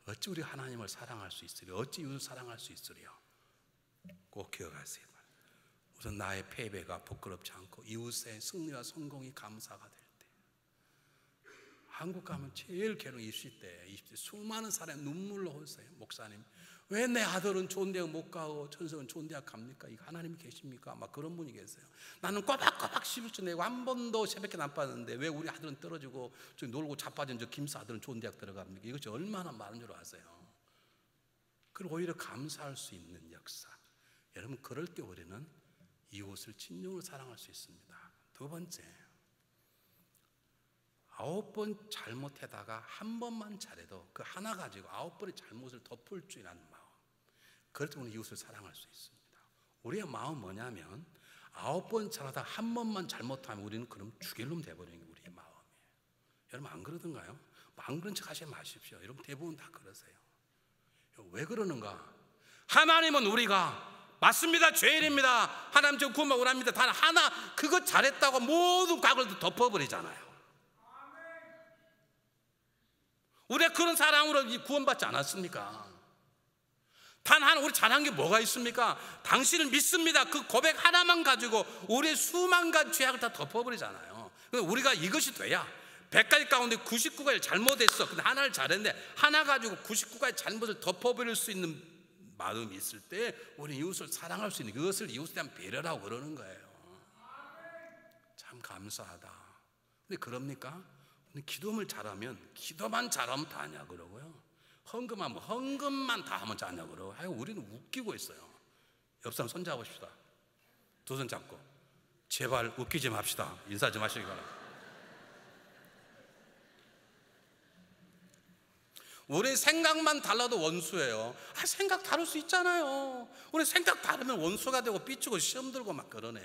어찌 우리 하나님을 사랑할 수 있으려? 어찌 이웃을 사랑할 수 있으려? 꼭 기억하세요. 우선 나의 패배가 부끄럽지 않고 이웃의 승리와 성공이 감사가 될 때. 한국 가면 제일 괴로운 20대 수많은 사람이 눈물로 호소해요. 목사님, 왜 내 아들은 좋은 대학 못 가고 천성은 좋은 대학 갑니까? 이거 하나님이 계십니까? 막 그런 분이 계세요. 나는 꼬박꼬박 11주 내고 한 번도 새벽에 안 빠졌는데 왜 우리 아들은 떨어지고 저 놀고 자빠진 저 김사 아들은 좋은 대학 들어갑니까? 이것이 얼마나 많은 줄 아세요? 그리고 오히려 감사할 수 있는 역사. 여러분, 그럴 때 우리는 이웃을 진정으로 사랑할 수 있습니다. 두 번째, 9번 잘못하다가 한 번만 잘해도 그 하나 가지고 9번의 잘못을 덮을 줄 아는 마음. 그럴 때 우리는 이웃을 사랑할 수 있습니다. 우리의 마음은 뭐냐면 9번 잘하다 한 번만 잘못하면 우리는 그럼 죽일 놈 돼버리는 게 우리의 마음이에요. 여러분, 안 그러던가요? 안 그런 척 하지 마십시오. 여러분, 대부분 다 그러세요. 왜 그러는가? 하나님은 우리가 맞습니다. 죄인입니다. 하나님 저 구원만 원합니다. 단 하나 그거 잘했다고 모든 과거를 덮어버리잖아요. 우리가 그런 사랑으로 구원받지 않았습니까? 단 하나 우리 잘한 게 뭐가 있습니까? 당신을 믿습니다. 그 고백 하나만 가지고 우리의 수만 가지 죄악을 다 덮어버리잖아요. 근데 우리가 이것이 돼야 100가지 가운데 99가지 잘못했어. 근데 하나를 잘했는데 하나 가지고 99가지 잘못을 덮어버릴 수 있는 마음이 있을 때 우리는 이웃을 사랑할 수 있는, 그것을 이웃에 대한 배려라고 그러는 거예요. 참 감사하다. 근데 그럽니까? 기도를 잘하면 기도만 잘하면 다냐 그러고요. 헌금하면 헌금만 다 하면 다냐 그러고. 우리는 웃기고 있어요. 옆 사람 손 잡으십시다. 두 손 잡고 제발 웃기지 맙시다. 인사 좀 하시기 바랍니다. 우리 생각만 달라도 원수예요. 생각 다를 수 있잖아요. 우리 생각 다르면 원수가 되고 삐치고 시험 들고 막 그러네.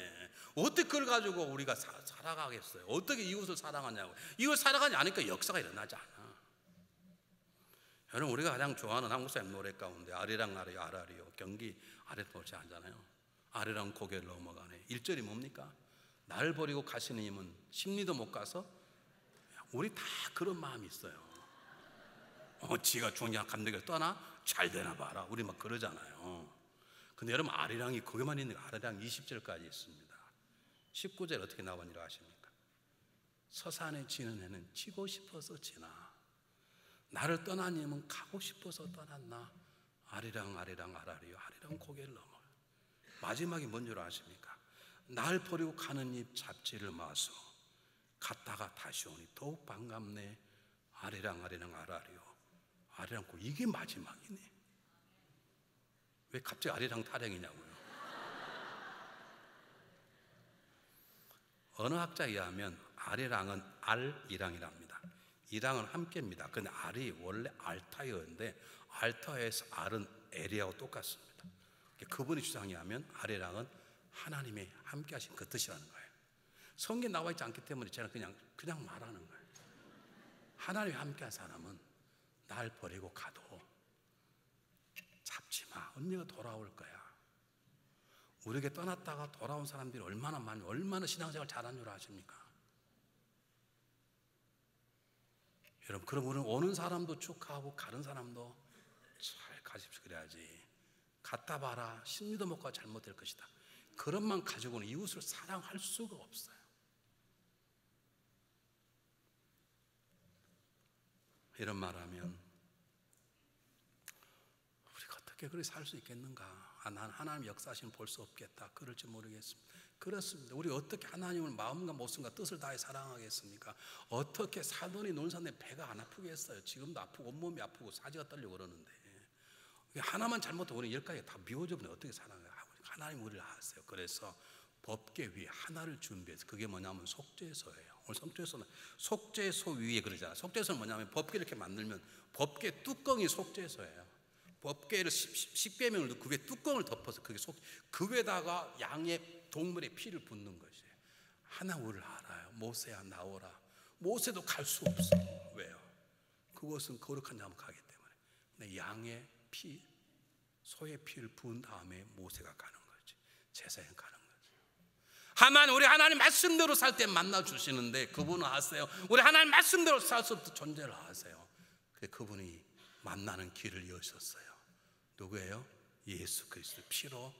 어떻게 그걸 가지고 우리가 살아가겠어요? 어떻게 이웃을 사랑하냐고. 이웃을 사랑하지 않으니까 역사가 일어나지 않아. 여러분, 우리가 가장 좋아하는 한국 사람 노래 가운데 아리랑 아리요 아라리요 경기 아래 놓지 않잖아요. 아리랑 고개를 넘어가네. 1절이 뭡니까? 날 버리고 가시는 님은 심리도 못 가서. 우리 다 그런 마음이 있어요. 지가 중요한 감독을 떠나 잘 되나 봐라. 우리 막 그러잖아요. 근데 여러분 아리랑이 거기만 있는 게 아리랑 20절까지 있습니다. 19절 어떻게 나오는지 아십니까? 서산에 지는 해는 지고 싶어서 지나 나를 떠난 님은 가고 싶어서 떠났나 아리랑 아리랑 아라리요 아리랑 고개를 넘어. 마지막이 뭔 줄 아십니까? 날 버리고 가는 잎 잡지를 마소 갔다가 다시 오니 더욱 반갑네 아리랑 아리랑 아라리요 아리랑 고 이게 마지막이네. 왜 갑자기 아리랑 타령이냐고요. 언어학자에 의하면 아리랑은 알이랑이랍니다. 이랑은 함께입니다. 근데 알이 원래 알타어인데 알타어에서 알은 엘이하고 똑같습니다. 그분의 주장에 하면 아리랑은 하나님의 함께 하신 그 뜻이라는 거예요. 성경에 나와 있지 않기 때문에 저는 그냥 말하는 거예요. 하나님이 함께 한 사람은 날 버리고 가도 잡지 마. 언니가 돌아올 거야. 우리에게 떠났다가 돌아온 사람들이 얼마나 신앙생활 잘한 줄 아십니까? 여러분, 그럼 우리는 오는 사람도 축하하고 가는 사람도 잘 가십시오. 그래야지. 갔다 봐라. 신미도 못 가 잘못될 것이다. 그런만 가지고는 이웃을 사랑할 수가 없어요. 이런 말하면 우리가 어떻게 그렇게 살 수 있겠는가? 난 하나님 역사하시면 볼 수 없겠다. 그럴지 모르겠습니다. 그렇습니다. 우리 어떻게 하나님을 마음과 모습과 뜻을 다해 사랑하겠습니까? 어떻게 사돈이 논산에 배가 안 아프겠어요? 지금도 아프고 온몸이 아프고 사지가 떨리고 그러는데 하나만 잘못하면 우리 10가지 다 미워져버리면 어떻게 사랑해요? 하나님 우리를 아세요. 그래서 법궤 위에 하나를 준비해서 그게 뭐냐면 속죄소예요. 오늘 속죄소는 속죄소 위에 그러잖아요. 속죄소는 뭐냐면 법궤를 이렇게 만들면 법궤 뚜껑이 속죄소예요. 법궤를 10계명을 넣고 그 위에 뚜껑을 덮어서 그 위에다가 양의 동물의 피를 붓는 것이에요. 하나님 우리를 알아요. 모세야 나오라. 모세도 갈 수 없어. 왜요? 그것은 거룩한 자만 가기 때문에. 근데 양의 피, 소의 피를 부은 다음에 모세가 가는 거지. 제사에 가는 거지. 우리 하나님 말씀대로 살 때 만나 주시는데 그분은 아세요. 우리 하나님 말씀대로 살 수 없는 존재를 아세요. 그분이 만나는 길을 여셨어요. 누구예요? 예수 그리스도 피로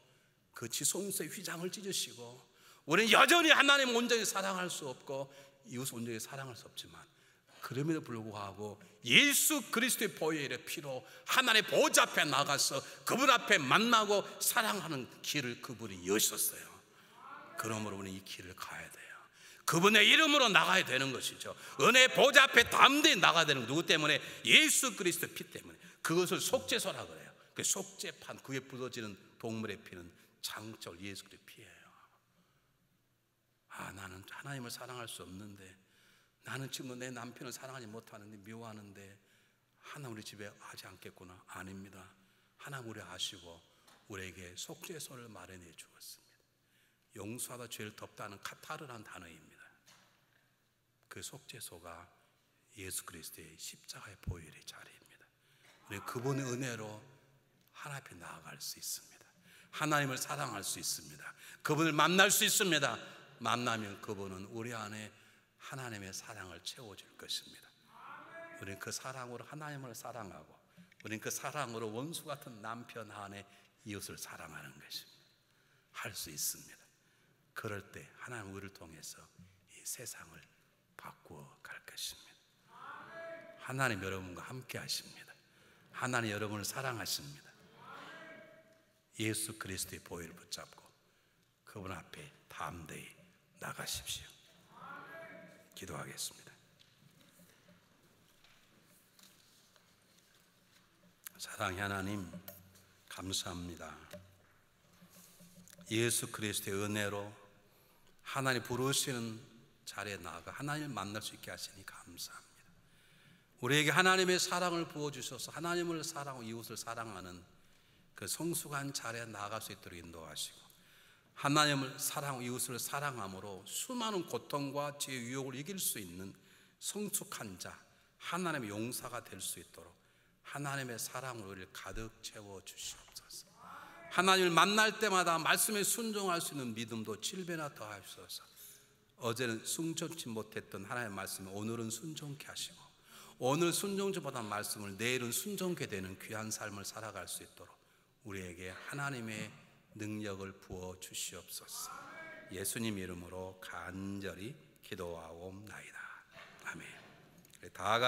그 지성소의 휘장을 찢으시고 우리는 여전히 하나님 온전히 사랑할 수 없고 이웃 온전히 사랑할 수 없지만 그럼에도 불구하고 예수 그리스도의 보혈의 피로 하나님의 보좌 앞에 나가서 그분 앞에 만나고 사랑하는 길을 그분이 여셨어요. 그러므로 우리는 이 길을 가야 돼요. 그분의 이름으로 나가야 되는 것이죠. 은혜의 보좌 앞에 담대히 나가야 되는 거. 누구 때문에? 예수 그리스도의 피 때문에. 그것을 속죄소라 그래요. 그 속죄판 그에 묻어지는 동물의 피는 장적 예수 그리스도의 피예요. 나는 하나님을 사랑할 수 없는데 나는 지금 내 남편을 사랑하지 못하는데 미워하는데 하나님 우리 집에 하지 않겠구나. 아닙니다. 하나님 우리 아시고 우리에게 속죄소를 마련해 주었습니다. 용서하다 죄를 덮다는 카타르라는 단어입니다. 그 속죄소가 예수 그리스도의 십자가의 보혈의 자리입니다. 우리 그분의 은혜로 하나님 앞에 나아갈 수 있습니다. 하나님을 사랑할 수 있습니다. 그분을 만날 수 있습니다. 만나면 그분은 우리 안에 하나님의 사랑을 채워줄 것입니다. 우리는 그 사랑으로 하나님을 사랑하고 우리는 그 사랑으로 원수 같은 남편 안에 이웃을 사랑하는 것입니다. 할 수 있습니다. 그럴 때 하나님 우리를 통해서 이 세상을 바꾸어 갈 것입니다. 하나님 여러분과 함께 하십니다. 하나님 여러분을 사랑하십니다. 예수 그리스도의 보혈을 붙잡고 그분 앞에 담대히 나가십시오. 기도하겠습니다. 사랑의 하나님 감사합니다. 예수 그리스도의 은혜로 하나님 부르시는 자리에 나아가 하나님을 만날 수 있게 하시니 감사합니다. 우리에게 하나님의 사랑을 부어주셔서 하나님을 사랑하고 이웃을 사랑하는 그 성숙한 자리에 나아갈 수 있도록 인도하시고 하나님을 사랑하고 이웃을 사랑함으로 수많은 고통과 죄의 유혹을 이길 수 있는 성숙한 자 하나님의 용사가 될 수 있도록 하나님의 사랑으로 우리를 가득 채워 주시옵소서. 하나님을 만날 때마다 말씀에 순종할 수 있는 믿음도 7배나 더하시옵소서. 어제는 순종치 못했던 하나님의 말씀을 오늘은 순종케 하시고 오늘 순종치 못한 말씀을 내일은 순종케 되는 귀한 삶을 살아갈 수 있도록 우리에게 하나님의 능력을 부어 주시옵소서. 예수님 이름으로 간절히 기도하옵나이다. 아멘. 다